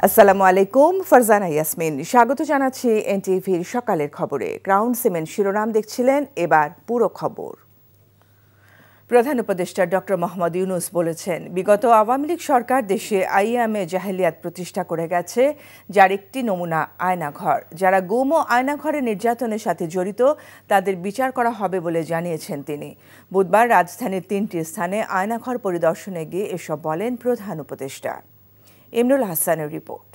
আসসালামু আলাইকুম, ফারজানা ইয়াসমিন স্বাগত জানাচ্ছি এনটিভির সকালের খবরে। ক্রাউন সিমেন্ট শিরোনাম দেখছিলেন, এবার পুরো খবর। প্রধান উপদেষ্টা ডক্টর মোহাম্মদ ইউনূস বলেছেন, বিগত আওয়ামী লীগ সরকার দেশে আইএমএ জাহেলিয়াত প্রতিষ্ঠা করে গেছে, যার একটি নমুনা আয়নাঘর। যারা গুম ও আয়নাঘরে নির্যাতনের সাথে জড়িত তাদের বিচার করা হবে বলে জানিয়েছেন তিনি। বুধবার রাজধানীর 3টি স্থানে আয়নাঘর পরিদর্শনে গিয়ে এসব বলেন প্রধান উপদেষ্টা। ইমরুল হাসানের রিপোর্ট।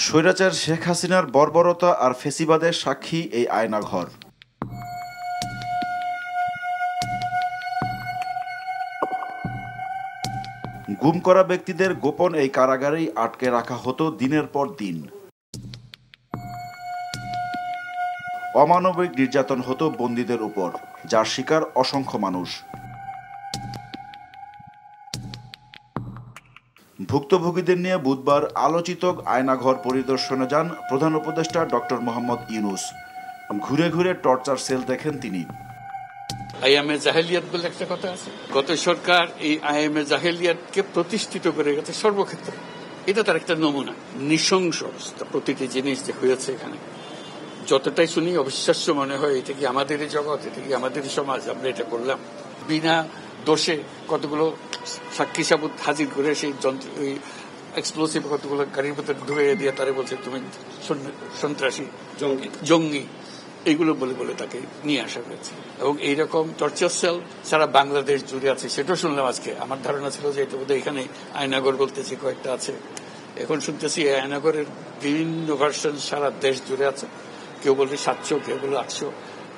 স্বৈরাচার শেখ হাসিনার বর্বরতা আর ফেসিবাদের সাক্ষী এই আয়নাঘর। গুম করা ব্যক্তিদের গোপন এই কারাগারেই আটকে রাখা হতো দিনের পর দিন। অমানবিক নির্যাতন হতো বন্দীদের উপর, যার শিকার অসংখ্য মানুষ। ভুক্তভোগীদের নিয়ে বুধবার আলোচিত আয়নাঘর পরিদর্শনে যান প্রধান উপদেষ্টা ডক্টর মোহাম্মদ ইউনূস। ঘুরে ঘুরে টর্চার সেল দেখেন তিনি। আইএমএ জাহেলিয়াত বলে একটা কথা আছে। গত সরকার এই আইএমএ জাহেলিয়াতকে প্রতিষ্ঠিত করে গেছে সর্বক্ষেত্রে। এটা তার একটা নমুনা। নৃশংস অবস্থা, প্রতিটি জিনিস যে হয়েছে এখানে যতটাই শুনি অবিশ্বাস্য মনে হয়। এটা কি আমাদেরই জগৎ, এটা কি আমাদেরই সমাজ? আমরা এটা করলাম বিনা দোষে। কতগুলো সাক্ষী সাবুত হাজির করে সেই যন্ত্র, ওই এক্সপ্লোসিভ কতগুলো গাড়ির ভিতরে ঢুকিয়ে দিয়ে তারা বলছে তুমি সন্ত্রাসী, জঙ্গি, এইগুলো বলে বলে তাকে নিয়ে আসা হয়েছে। এবং এইরকম টর্চার সেল সারা বাংলাদেশ জুড়ে আছে, সেটাও শুনলাম আজকে। আমার ধারণা ছিল যে এটা বোধহয় এখানে আয়নাগর বলতেছি কয়েকটা আছে, এখন শুনতেছি এই আয়নাগরের বিভিন্ন ভার্সন সারা দেশ জুড়ে আছে। কেউ বলবে 700, কেউ বলবে 800।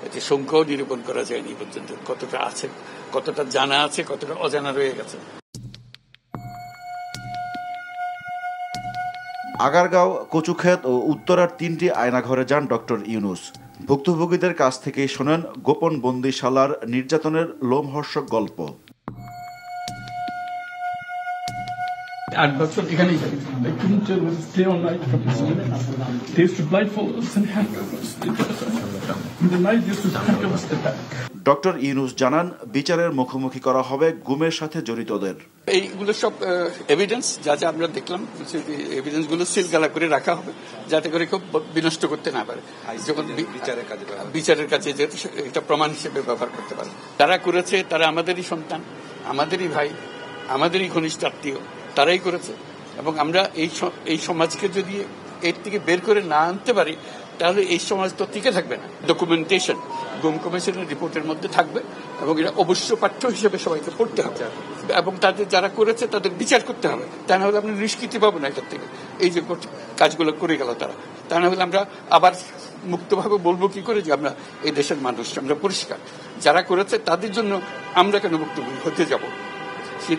এতে সংখ্যাও নিরূপণ করা যায়নি পর্যন্ত। কতটা আছে, কতটা জানা আছে, কতটা অজানা রয়ে গেছে। আগারগাঁও, কচুক্ষেত ও উত্তরার 3টি আয়নাঘরে যান ডক্টর ইউনূস। ভুক্তভোগীদের কাছ থেকে শোনেন গোপন বন্দিশালার নির্যাতনের লোমহর্ষক গল্প। 8 বছর এখানেই ডক্টর ইউনূস জানান, বিচারের মুখোমুখি করা হবে গুমের সাথে জড়িতদের। এইগুলো সব এভিডেন্স, যা যা আমরা দেখলাম, এভিডেন্স গুলো সিলগালা করে রাখা হবে, যাতে করে কেউ বিনষ্ট করতে না পারে। যখন বিচারের কাছে যেহেতু এটা প্রমাণ হিসেবে ব্যবহার করতে পারে। তারা করেছে, তারা আমাদেরই সন্তান, আমাদেরই ভাই, আমাদেরই ঘনিষ্ঠ আত্মীয়, তারাই করেছে। এবং আমরা এই সমাজকে যদি এর থেকে বের করে না আনতে পারি, তাহলে এই সমাজ তো টিকে থাকবে না। ডকুমেন্টেশন গুম কমিশনের রিপোর্টের মধ্যে থাকবে এবং এটা অবশ্য পাঠ্য হিসেবে সবাইকে পড়তে হবে এবং তাদের যারা করেছে তাদের বিচার করতে হবে। তা না হলে আমরা নিষ্কৃতি পাবো না এটার থেকে, এই যে কাজগুলো করে গেল তারা। তা না হলে আমরা আবার মুক্তভাবে বলবো কি করে যে আমরা এই দেশের মানুষ, আমরা পরিষ্কার। যারা করেছে তাদের জন্য আমরা কেন মুক্ত হতে যাব?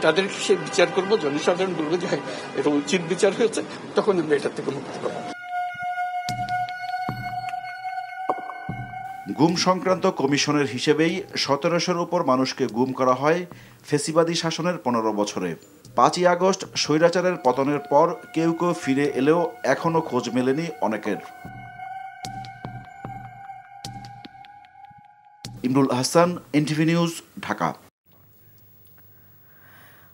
তাদের সে বিচার করবো, জনসাধারণ বলবো যে এটা উচিত বিচার হয়েছে, তখন আমরা এটার থেকে মুক্তি পাবো। গুম সংক্রান্ত কমিশনের হিসেবেই 1700-র উপর মানুষকে গুম করা হয় ফেসিবাদী শাসনের 15 বছরে। 5ই আগস্ট স্বৈরাচারের পতনের পর কেউ কেউ ফিরে এলেও এখনো খোঁজ মেলেনি অনেকের। Imrul Hasan, NTV news, Dhaka.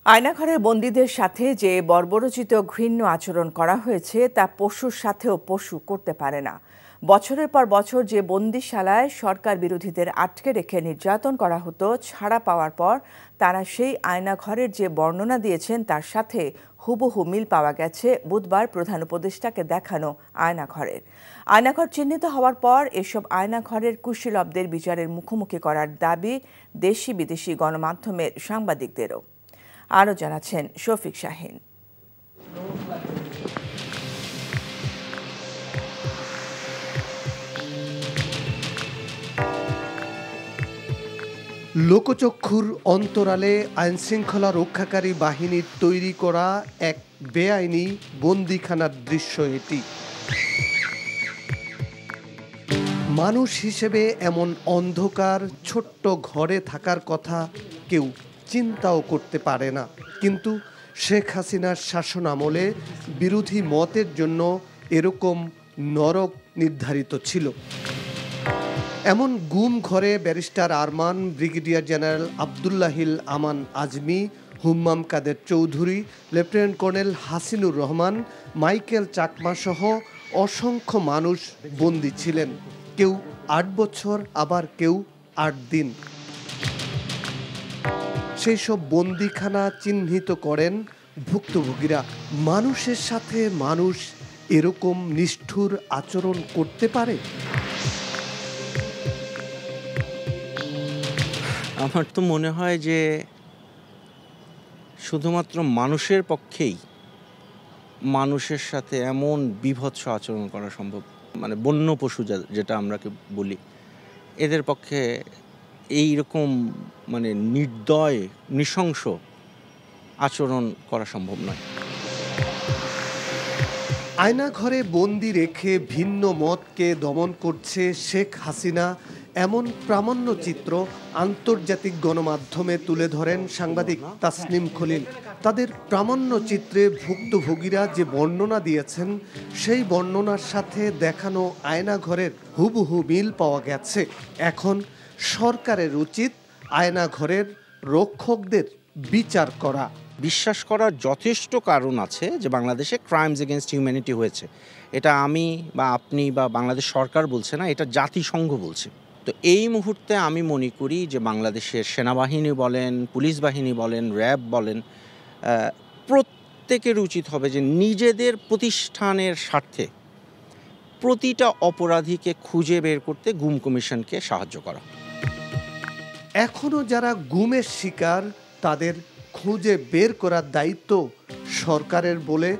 আয়নাঘরের বন্দীদের সাথে যে বর্বরোচিত ঘৃণ্য আচরণ করা হয়েছে তা পশুর সাথেও পশু করতে পারে না। বছরের পর বছর যে বন্দিশালায় সরকার বিরোধীদের আটকে রেখে নির্যাতন করা হতো, ছাড়া পাওয়ার পর তারা সেই আয়নাঘরের যে বর্ণনা দিয়েছেন তার সাথে হুবহু মিল পাওয়া গেছে বুধবার প্রধান উপদেষ্টাকে দেখানো আয়নাঘরের। আয়নাঘর চিহ্নিত হওয়ার পর এসব আয়নাঘরের কুশীলবদের বিচারের মুখোমুখি করার দাবি দেশি বিদেশি গণমাধ্যমের সাংবাদিকদেরও। আরও জানাচ্ছেন শফিক শাহীন। লোকচক্ষুর অন্তরালে আইনশৃঙ্খলা রক্ষাকারী বাহিনীর তৈরি করা এক বেআইনি বন্দিখানার দৃশ্য এটি। মানুষ হিসেবে এমন অন্ধকার ছোট্ট ঘরে থাকার কথা কেউ চিন্তাও করতে পারে না, কিন্তু শেখ হাসিনার শাসন আমলে বিরোধী মতের জন্য এরকম নরক নির্ধারিত ছিল। এমন গুম ঘরে barrister Arman, brigadier general Abdullahil Aman Azmi, Hummam Quader Chowdhury, lieutenant colonel Hasinur Rahman, Michael Chakma সহ অসংখ্য মানুষ বন্দী ছিলেন। কেউ ৮ বছর, আবার কেউ ৮ দিন। সেই সব বন্দিখানা চিহ্নিত করেন ভুক্তভোগীরা। মানুষের সাথে মানুষ এরকম নিষ্ঠুর আচরণ করতে পারে? আমার তো মনে হয় যে শুধুমাত্র মানুষের পক্ষেই মানুষের সাথে এমন বীভৎস আচরণ করা সম্ভব, মানে বন্য পশু যেটা আমরা বলি, এদের পক্ষে এইরকম মানে নির্দয় নৃশংস আচরণ করা সম্ভব নয়। আয়না ঘরে বন্দি রেখে ভিন্ন মতকে দমন করছে শেখ হাসিনা, এমন প্রামাণ্য চিত্র আন্তর্জাতিক গণমাধ্যমে তুলে ধরেন সাংবাদিক তাসনিম খলিল। তাদের প্রামাণ্য চিত্রে ভুক্তভোগীরা যে বর্ণনা দিয়েছেন, সেই বর্ণনার সাথে দেখানো আয়নাঘরের হুবহু মিল পাওয়া গেছে। এখন সরকারের উচিত আয়নাঘরের রক্ষকদের বিচার করা। বিশ্বাস করার যথেষ্ট কারণ আছে যে বাংলাদেশে ক্রাইমস এগেনস্ট হিউম্যানিটি হয়েছে। এটা আমি বা আপনি বা বাংলাদেশ সরকার বলছে না, এটা জাতিসংঘ বলছে। তো এই মুহূর্তে আমি মনে করি যে বাংলাদেশের সেনাবাহিনী বলেন, পুলিশ বাহিনী বলেন, র্যাব বলেন, প্রত্যেকের উচিত হবে যে নিজেদের প্রতিষ্ঠানের স্বার্থে প্রতিটা অপরাধীকে খুঁজে বের করতে গুম কমিশনকে সাহায্য করা। এখনো যারা গুমের শিকার, তাদের খুঁজে বের করার দায়িত্ব সরকারের বলে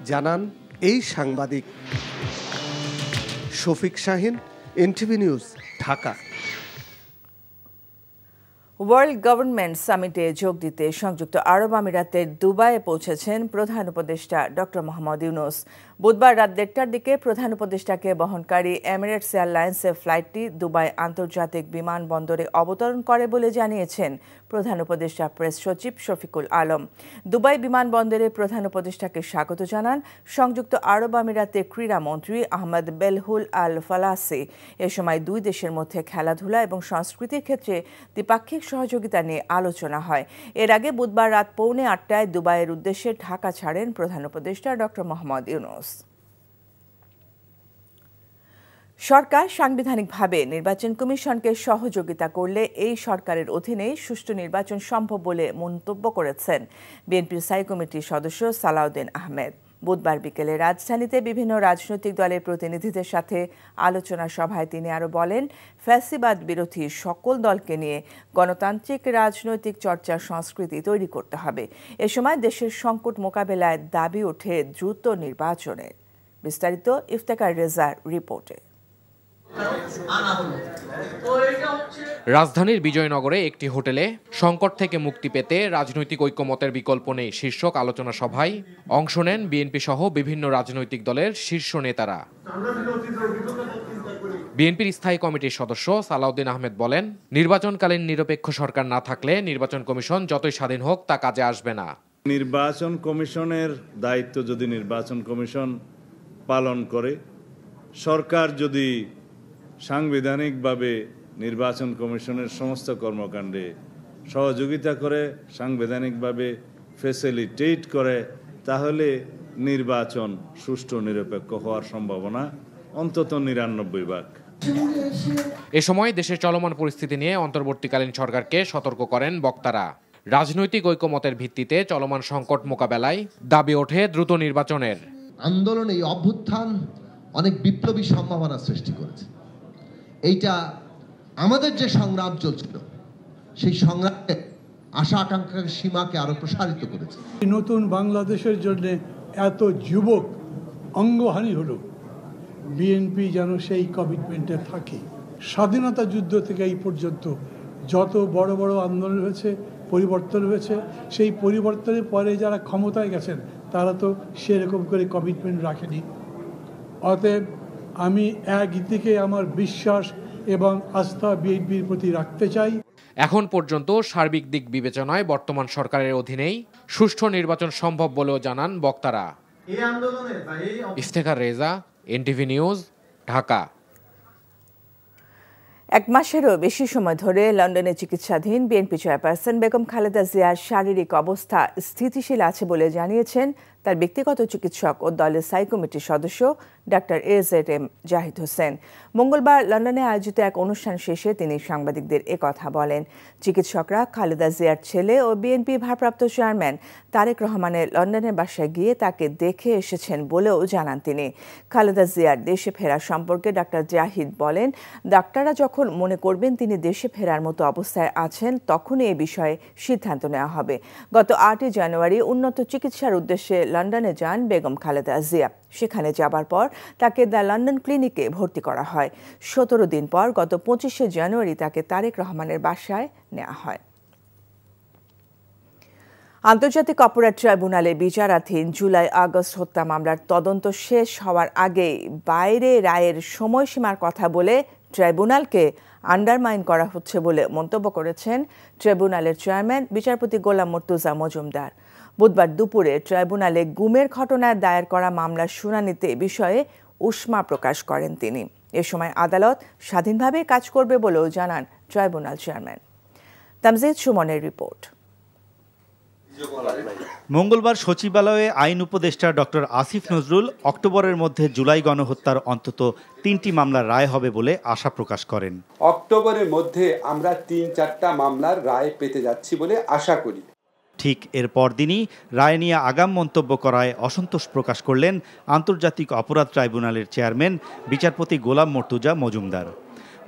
জানান এই সাংবাদিক। Shafiq Shahin, NTV news, Dhaka. World government সামিটে যোগ দিতে সংযুক্ত আরব আমিরাতের দুবাইয়ে পৌঁছেছেন প্রধান উপদেষ্টা ডক্টর মোহাম্মদ ইউনূস। বুধবার রাত ১:৩০টার দিকে প্রধান উপদেষ্টাকে বহনকারী এমিরেটস এয়ারলাইন্সের ফ্লাইটটি দুবাই আন্তর্জাতিক বিমানবন্দরে অবতরণ করে বলে জানিয়েছেন প্রধান উপদেষ্টা প্রেস সচিব শফিকুল আলম। দুবাই বিমানবন্দরে প্রধান উপদেষ্টাকে স্বাগত জানান সংযুক্ত আরব আমিরাতের ক্রীড়ামন্ত্রী আহমদ বেলহুল আল ফালাসি। এ সময় দুই দেশের মধ্যে খেলাধুলা এবং সংস্কৃতির ক্ষেত্রে দ্বিপাক্ষিক সহযোগিতা নিয়ে আলোচনা হয়। এর আগে বুধবার রাত 7:45টায় দুবাইয়ের উদ্দেশ্যে ঢাকা ছাড়েন প্রধান উপদেষ্টা ডক্টর মোহাম্মদ ইউনূস। সরকার সাংবিধানিকভাবে নির্বাচন কমিশনকে সহযোগিতা করলে এই সরকারের অধীনেই সুষ্ঠু নির্বাচন সম্ভব বলে মন্তব্য করেছেন বিএনপির স্থায়ী কমিটির সদস্য সালাউদ্দিন আহমেদ। বুধবার বিকেলে রাজধানীতে বিভিন্ন রাজনৈতিক দলের প্রতিনিধিদের সাথে আলোচনা সভায় তিনি আরও বলেন, ফ্যাসিবাদ বিরোধী সকল দলকে নিয়ে গণতান্ত্রিক রাজনৈতিক চর্চার সংস্কৃতি তৈরি করতে হবে। এ সময় দেশের সংকট মোকাবেলায় দাবি ওঠে দ্রুত নির্বাচনের। বিস্তারিত ইফতেখার রেজার রিপোর্টে। রাজধানীর বিজয়নগরে একটি হোটেলে সংকট থেকে মুক্তি পেতে রাজনৈতিক ঐক্যমতের বিকল্প নেই শীর্ষক আলোচনা সভায় অংশ নেন বিএনপি সহ বিভিন্ন রাজনৈতিক দলের শীর্ষ নেতারা। বিএনপির স্থায়ী কমিটির সদস্য সালাউদ্দিন আহমেদ বলেন, নির্বাচনকালীন নিরপেক্ষ সরকার না থাকলে নির্বাচন কমিশন যতই স্বাধীন হোক তা কাজে আসবে না। নির্বাচন কমিশনের দায়িত্ব যদি নির্বাচন কমিশন পালন করে, সরকার যদি সাংবিধানিকভাবে নির্বাচন কমিশনের সমস্ত কর্মকাণ্ডে সহযোগিতা করে, সাংবিধানিকভাবে ফ্যাসিলিটেট করে, তাহলে নির্বাচন সুষ্ঠু নিরপেক্ষ হওয়ার সম্ভাবনা অন্তত ৯৯ ভাগ। এ সময় দেশের চলমান পরিস্থিতি নিয়ে অন্তর্বর্তীকালীন সরকারকে সতর্ক করেন বক্তারা। রাজনৈতিক ঐক্যমতের ভিত্তিতে চলমান সংকট মোকাবেলায় দাবি ওঠে দ্রুত নির্বাচনের। আন্দোলন, এই অভ্যুত্থান অনেক বিপ্লবী সম্ভাবনা সৃষ্টি করেছে। এইটা আমাদের যে সংগ্রাম চলছিল, সেই সংগ্রামের আশা আকাঙ্ক্ষার সীমাকে আরো প্রসারিত করেছে। নতুন বাংলাদেশের জন্য এত যুবক অঙ্গহানি হলো, বিএনপি যেন সেই কমিটমেন্টে থাকে। স্বাধীনতা যুদ্ধ থেকে এই পর্যন্ত যত বড় বড় আন্দোলন হয়েছে, পরিবর্তন হয়েছে, সেই পরিবর্তনের পরে যারা ক্ষমতায় গেছেন তারা তো সেরকম করে কমিটমেন্ট রাখেনি। অতএব আমি একদিকে আমার বিশ্বাস এবং আস্থা বিএনপির প্রতি রাখতে চাই। এখন পর্যন্ত সার্বিক দিক বিবেচনায় বর্তমান সরকারের অধীনেই সুষ্ঠু নির্বাচন সম্ভব বলেও জানান বক্তারা। Iftekhar Reza, NTV news, Dhaka. এক মাসেরও বেশি সময় ধরে লন্ডনে চিকিৎসাধীন বিএনপি চেয়ারপারসন বেগম খালেদা জিয়ার শারীরিক অবস্থা স্থিতিশীল আছে বলে জানিয়েছেন তার ব্যক্তিগত চিকিৎসক ও দলের স্থায়ী কমিটির সদস্য ডাক্তার AZM জাহিদ হোসেন। মঙ্গলবার লন্ডনে আয়োজিত এক অনুষ্ঠান শেষে তিনি সাংবাদিকদের একথা বলেন। চিকিৎসকরা খালেদা জিয়ার ছেলে ও বিএনপি ভারপ্রাপ্ত চেয়ারম্যান তারেক রহমানের লন্ডনের বাসায় গিয়ে তাকে দেখে এসেছেন বলেও জানান তিনি। খালেদা জিয়ার দেশে ফেরা সম্পর্কে ডাক্তার জাহিদ বলেন, ডাক্তাররা যখন মনে করবেন তিনি দেশে ফেরার মতো অবস্থায় আছেন তখনই এ বিষয়ে সিদ্ধান্ত নেওয়া হবে। গত 8 জানুয়ারি উন্নত চিকিৎসার উদ্দেশ্যে লন্ডনে যান বেগম খালেদা জিয়া। সেখানে যাবার পর তাকে দ্য লন্ডন ক্লিনিকে ভর্তি করা হয়। 17 দিন পর গত 25 জানুয়ারি তাকে তারেক রহমানের বাসায় নেওয়া হয়। আন্তর্জাতিক অপরাধ ট্রাইব্যুনালে বিচারাধীন জুলাই-আগস্ট হত্যা মামলার তদন্ত শেষ হওয়ার আগেই বাইরে রায়ের সময়সীমার কথা বলে ট্রাইব্যুনালকে আন্ডারমাইন করা হচ্ছে বলে মন্তব্য করেছেন ট্রাইব্যুনালের চেয়ারম্যান বিচারপতি গোলাম মর্তুজা মজুমদার। বুধবার দুপুরে ট্রাইব্যুনালে গুমের ঘটনায় দায়ের করা মামলার শুনানিতে বিষয়ে উষ্মা প্রকাশ করেন তিনি। এ সময় আদালত স্বাধীনভাবে কাজ করবে বলেও জানান ট্রাইব্যুনাল চেয়ারম্যান। তামজিদ সুমনের রিপোর্ট। মঙ্গলবার সচিবালয়ে আইন উপদেষ্টা ডক্টর আসিফ নজরুল অক্টোবরের মধ্যে জুলাই গণহত্যার অন্তত 3টি মামলার রায় হবে বলে আশা প্রকাশ করেন। অক্টোবরের মধ্যে আমরা 3-4টা মামলার রায় পেতে যাচ্ছি বলে আশা করি। ঠিক এর পরদিনই রায় নিয়ে আগাম মন্তব্য করায় অসন্তোষ প্রকাশ করলেন আন্তর্জাতিক অপরাধ ট্রাইব্যুনালের চেয়ারম্যান বিচারপতি গোলাম মর্তুজা মজুমদার।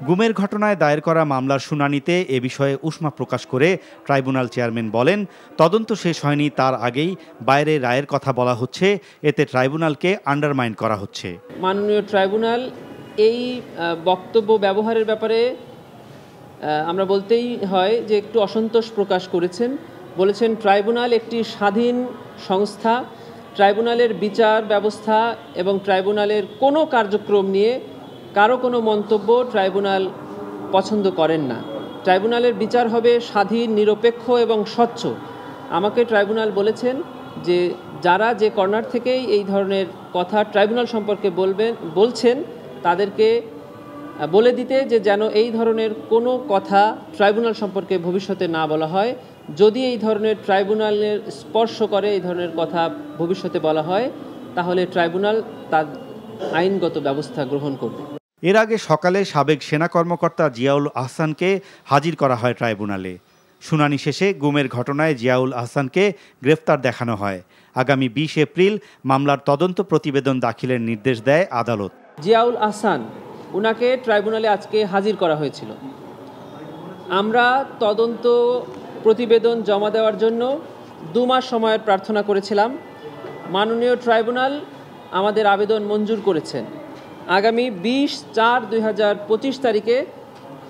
গুমের ঘটনায় দায়ের করা মামলার শুনানিতে এ বিষয়ে উষ্মা প্রকাশ করে ট্রাইব্যুনাল চেয়ারম্যান বলেন, তদন্ত শেষ হয়নি তার আগেই বাইরে রায়ের কথা বলা হচ্ছে, এতে ট্রাইব্যুনালকে আন্ডারমাইন করা হচ্ছে। মাননীয় ট্রাইব্যুনাল এই বক্তব্য ব্যবহারের ব্যাপারে আমরা বলতেই হয় যে একটু অসন্তোষ প্রকাশ করেছেন। বলেছেন ট্রাইব্যুনাল একটি স্বাধীন সংস্থা, ট্রাইব্যুনালের বিচার ব্যবস্থা এবং ট্রাইব্যুনালের কোনো কার্যক্রম নিয়ে কারো কোনো মন্তব্য ট্রাইব্যুনাল পছন্দ করেন না। ট্রাইব্যুনালের বিচার হবে স্বাধীন, নিরপেক্ষ এবং স্বচ্ছ। আমাকে ট্রাইব্যুনাল বলেছেন যে যারা যে কর্নার থেকেই এই ধরনের কথা ট্রাইব্যুনাল সম্পর্কে বলছেন তাদেরকে বলে দিতে যে যেন এই ধরনের কোনো কথা ট্রাইব্যুনাল সম্পর্কে ভবিষ্যতে না বলা হয়। যদি এই ধরনের ট্রাইব্যুনালের স্পর্শ করে এই ধরনের কথা ভবিষ্যতে বলা হয় তাহলে ট্রাইব্যুনাল তার আইনগত ব্যবস্থা গ্রহণ করবে। এর আগে সকালে সাবেক সেনা কর্মকর্তা জিয়াউল আহসানকে হাজির করা হয় ট্রাইব্যুনালে। শুনানি শেষে গুমের ঘটনায় জিয়াউল আহসানকে গ্রেফতার দেখানো হয়। আগামী 20 এপ্রিল মামলার তদন্ত প্রতিবেদন দাখিলের নির্দেশ দেয় আদালত। জিয়াউল আহসান উনাকে ট্রাইব্যুনালে আজকে হাজির করা হয়েছিল। আমরা তদন্ত প্রতিবেদন জমা দেওয়ার জন্য 2 মাস সময়ের প্রার্থনা করেছিলাম। মাননীয় ট্রাইব্যুনাল আমাদের আবেদন মঞ্জুর করেছেন। আগামী 20/4/2025 তারিখে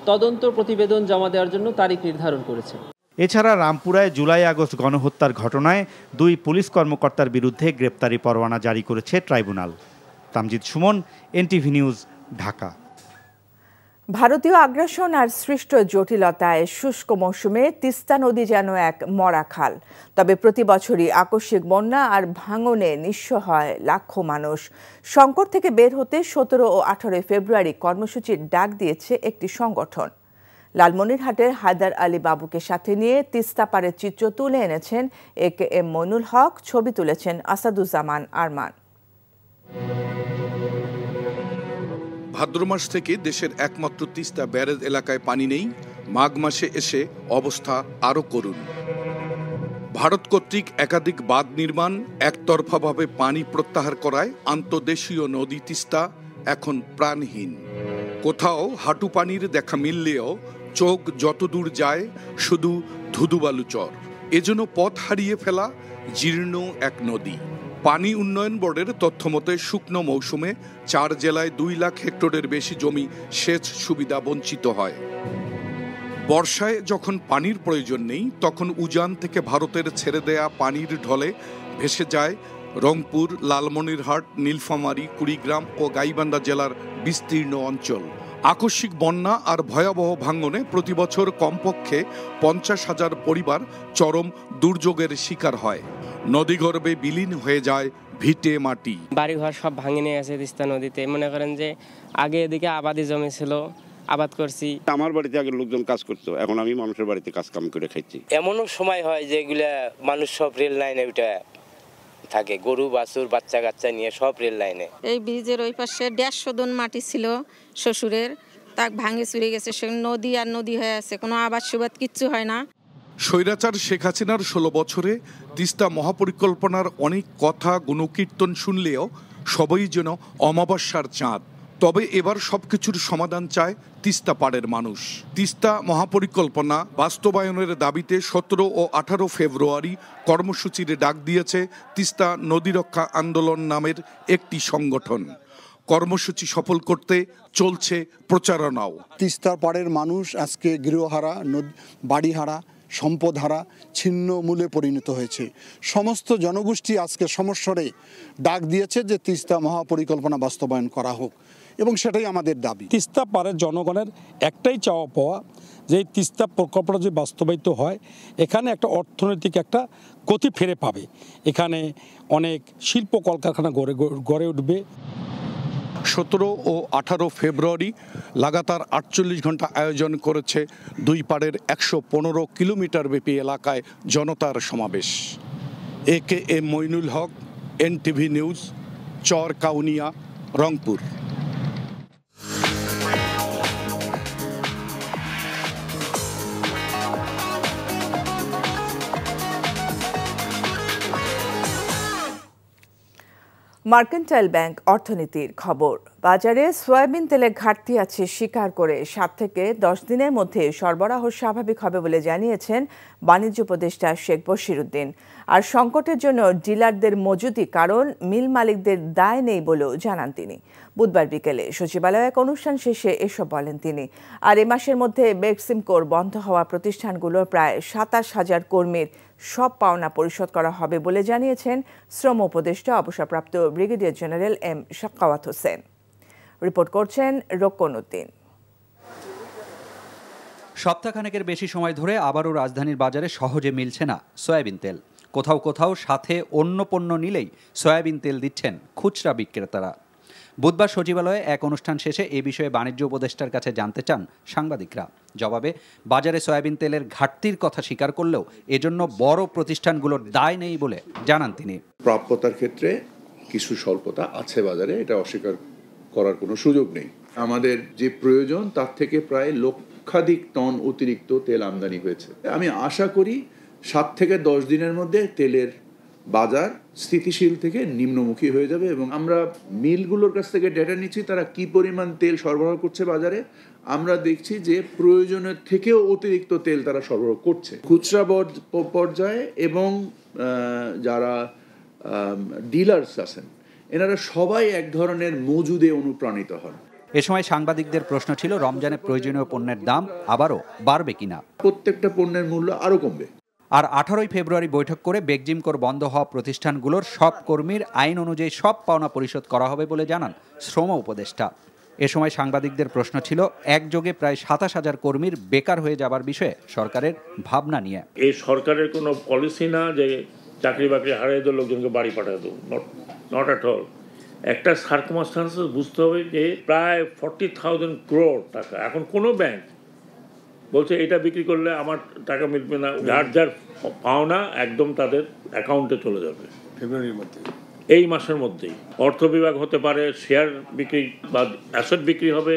তদন্ত প্রতিবেদন জমা দেওয়ার জন্য তারিখ নির্ধারণ করেছে। এছাড়া রামপুরায় জুলাই-আগস্ট গণহত্যার ঘটনায় 2 পুলিশ কর্মকর্তার বিরুদ্ধে গ্রেপ্তারি পরোয়ানা জারি করেছে tribunal. Tamjid Suman, NTV news, Dhaka. ভারতীয় আগ্রাসন আর সৃষ্ট জটিলতায় শুষ্ক মৌসুমে তিস্তা নদী যেন এক মরা খাল। তবে প্রতি বছরই আকস্মিক বন্যা আর ভাঙনে নিঃস্ব হয় লাখো মানুষ। সংকট থেকে বের হতে 17 ও 18 ফেব্রুয়ারি কর্মসূচির ডাক দিয়েছে একটি সংগঠন। লালমনিরহাটের হায়দার আলী বাবুকে সাথে নিয়ে তিস্তা পাড়ের চিত্র তুলে এনেছেন AKM মইনুল হক, ছবি তুলেছেন আসাদুজ্জামান আরমান। ভাদ্র মাস থেকে দেশের একমাত্র তিস্তা ব্যারেজ এলাকায় পানি নেই। মাঘ মাসে এসে অবস্থা আরও করুণ। ভারত কর্তৃক একাধিক বাঁধ নির্মাণ, একতরফাভাবে পানি প্রত্যাহার করায় আন্তর্দেশীয় নদী তিস্তা এখন প্রাণহীন। কোথাও হাঁটু পানির দেখা মিললেও চোখ যতদূর যায় শুধু ধুধুবালু চর। এজন্য পথ হারিয়ে ফেলা জীর্ণ এক নদী। পানি উন্নয়ন বোর্ডের তথ্যমতে শুকনো মৌসুমে 4 জেলায় 2 লাখ হেক্টরের বেশি জমি সেচ সুবিধা বঞ্চিত হয়। বর্ষায় যখন পানির প্রয়োজন নেই তখন উজান থেকে ভারতের ছেড়ে দেয়া পানির ঢলে ভেসে যায় রংপুর, লালমনিরহাট, নীলফামারী, কুড়িগ্রাম ও গাইবান্ধা জেলার বিস্তীর্ণ অঞ্চল। আকস্মিক বন্যা আর ভয়াবহ ভাঙনে প্রতি বছর কমপক্ষে 50,000 পরিবার চরম দুর্যোগের শিকার হয়। নদীগর্ভে বিলীন হয়ে যায় ভিটে মাটি। বাড়িঘর সব ভাঙে নিয়ে গেছে তিস্তা নদীতে। মনে করেন যে আগে এদিকে আবাদি জমি ছিল, আবাদ করছি। আমার বাড়িতে আগে লোকজন কাজ করতো, এখন আমি মানুষের বাড়িতে কাজ কাম করে খাইছি। এমনও সময় হয় যে এগুলা মানুষ সব রেল লাইনে ওইটা থাকে, গরু বাছুর বাচ্চা কাচ্চা নিয়ে সব রেল লাইনে। এই ব্রিজের ওই পাশে 150 দন মাটি ছিল শ্বশুরের, তা ভাঙে চুরে গেছে, সে নদী আর নদী হয়ে আছে, কোনো আবাদ সুবাদ কিচ্ছু হয় না। স্বৈরাচার শেখ হাসিনার 16 বছরে তিস্তা মহাপরিকল্পনার অনেক কথা গুণকীর্তন শুনলেও সবই যেন অমাবস্যার চাঁদ। তবে এবার সবকিছুর সমাধান চায় তিস্তা পাড়ের মানুষ। তিস্তা মহাপরিকল্পনা বাস্তবায়নের দাবিতে 17 ও 18 ফেব্রুয়ারি কর্মসূচির ডাক দিয়েছে তিস্তা নদী রক্ষা আন্দোলন নামের একটি সংগঠন। কর্মসূচি সফল করতে চলছে প্রচারণাও। তিস্তার পাড়ের মানুষ আজকে গৃহহারা, বাড়িহারা, সম্পদহারা, ছিন্ন মূলে পরিণত হয়েছে। সমস্ত জনগোষ্ঠী আজকে সমস্বরে ডাক দিয়েছে যে তিস্তা মহাপরিকল্পনা বাস্তবায়ন করা হোক, এবং সেটাই আমাদের দাবি। তিস্তা পাড়ের জনগণের একটাই চাওয়া পাওয়া যে তিস্তা প্রকল্পটা যে বাস্তবায়িত হয়, এখানে একটা অর্থনৈতিক একটা গতি ফিরে পাবে, এখানে অনেক শিল্প কলকারখানা গড়ে উঠবে। 17 ও 18 ফেব্রুয়ারি লাগাতার 48 ঘন্টা আয়োজন করেছে দুই পাড়ের 115 কিলোমিটার ব্যাপী এলাকায় জনতার সমাবেশ। AKM Mainul Haque, NTV news, Charkaunia, Rangpur. Mercantile bank অর্থনীতির খবর। বাজারে সয়াবিন তেলের ঘাটতি আছে স্বীকার করে 7 থেকে 10 দিনের মধ্যে সরবরাহ স্বাভাবিক হবে বলে জানিয়েছেন বাণিজ্য উপদেষ্টা শেখ বশিরউদ্দিন। আর সংকটের জন্য ডিলারদের মজুদি কারণ মিল মালিকদের দায় নেই বলেও জানান তিনি। বুধবার বিকেলে সচিবালয়ে এক অনুষ্ঠান শেষে এসব বলেন তিনি। আর এ মাসের মধ্যে বেক্সিমকোর বন্ধ হওয়া প্রতিষ্ঠানগুলোর প্রায় 27,000 কর্মীর সব পাওনা পরিশোধ করা হবে বলে জানিয়েছেন শ্রম উপদেষ্টা অবসরপ্রাপ্ত brigadier general M Sakhawat Hossain. Report করছেন রোকন উদ্দিন। সপ্তাহখানেকের বেশি সময় ধরে আবারও রাজধানীর বাজারে সহজে মিলছে না সয়াবিন তেল। কোথাও কোথাও সাথে অন্য পণ্য নিলেই সয়াবিন তেল দিচ্ছেন খুচরা বিক্রেতারা। বুধবার সচিবালয়ে এক অনুষ্ঠান শেষে এ বিষয়ে বাণিজ্য উপদেষ্টার কাছে জানতে চান সাংবাদিকরা। জবাবে বাজারে সয়াবিন তেলের ঘাটতির কথা স্বীকার করলেও এজন্য বড় প্রতিষ্ঠানগুলোর দায় নেই বলে জানান তিনি। প্রাপ্যতার ক্ষেত্রে কিছু স্বল্পতা আছে বাজারে, এটা অস্বীকার করার কোনো সুযোগ নেই। আমাদের যে প্রয়োজন তার থেকে প্রায় লক্ষাধিক টন অতিরিক্ত তেল আমদানি হয়েছে। আমি আশা করি 7 থেকে 10 দিনের মধ্যে তেলের বাজার স্থিতিশীল থেকে নিম্নমুখী হয়ে যাবে, এবং আমরা মিলগুলোর কাছ থেকে ডেটা নিচ্ছি তারা কি পরিমাণ তেল সরবরাহ করছে বাজারে। আমরা দেখছি যে প্রয়োজনের থেকেও অতিরিক্ত তেল তারা সরবরাহ করছে খুচরা পর্যায়ে, এবং যারা ডিলার্স আছেন এনারা সবাই এক ধরনের মজুদে অনুপ্রাণিত হন। এ সময় সাংবাদিকদের প্রশ্ন ছিল রমজানে প্রয়োজনীয় পণ্যের দাম আবারও বাড়বে কিনা। প্রত্যেকটা পণ্যের মূল্য আরও কমবে। আর 18 ফেব্রুয়ারি বৈঠক করে বেক্সিমকোর বন্ধ হওয়া প্রতিষ্ঠানগুলোর সব কর্মীর আইন অনুযায়ী সব পাওনা পরিশোধ করা হবে বলে জানান শ্রম উপদেষ্টা। এ সময় সাংবাদিকদের প্রশ্ন ছিল একযোগে প্রায় 27,000 কর্মীর বেকার হয়ে যাবার বিষয়ে সরকারের ভাবনা নিয়ে। এই সরকারের কোনো পলিসি না যে চাকরি বাকরি হারিয়ে দেওয়া লোকজনকে বাড়ি পাঠায় দেবো, নট অ্যাট অল। একটা সার্কমস্টান্সেস বুঝতে হবে যে প্রায় 40,000 crore টাকা এখন কোনো ব্যাংক বলছে এটা বিক্রি করলে আমার টাকা মিলবে না, যার যার পাওনা একদম তাদের অ্যাকাউন্টে চলে যাবে ফেব্রুয়ারির মধ্যে, এই মাসের মধ্যেই। অর্থ বিভাগ হতে পারে, শেয়ার বিক্রি বা অ্যাসেট বিক্রি হবে,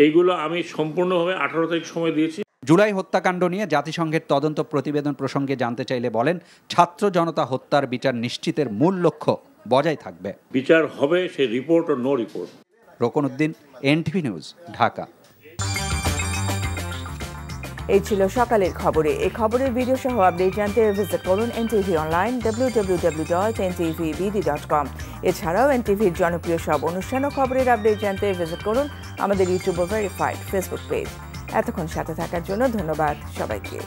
এইগুলো আমি সম্পূর্ণভাবে 18 তারিখ সময় দিয়েছি। জুলাই হত্যাকাণ্ড নিয়ে জাতিসংঘের তদন্ত প্রতিবেদন প্রসঙ্গে জানতে চাইলে বলেন ছাত্র জনতা হত্যার বিচার নিশ্চিতের মূল লক্ষ্য বজায় থাকবে। বিচার হবে সে রিপোর্ট ও নো রিপোর্ট। রোকন উদ্দিন, NTV নিউজ, ঢাকা। এই ছিল সকালের খবরে। এই খবরের ভিডিও সহ আপডেট জানতে ভিজিট করুন NTV অনলাইন www.ntvbd.com। এছাড়াও NTVর জনপ্রিয় সব অনুষ্ঠান ও খবরের আপডেট জানতে ভিজিট করুন আমাদের ইউটিউব ভেরিফাইড ফেসবুক পেজ। এতক্ষণ সাথে থাকার জন্য ধন্যবাদ সবাইকে।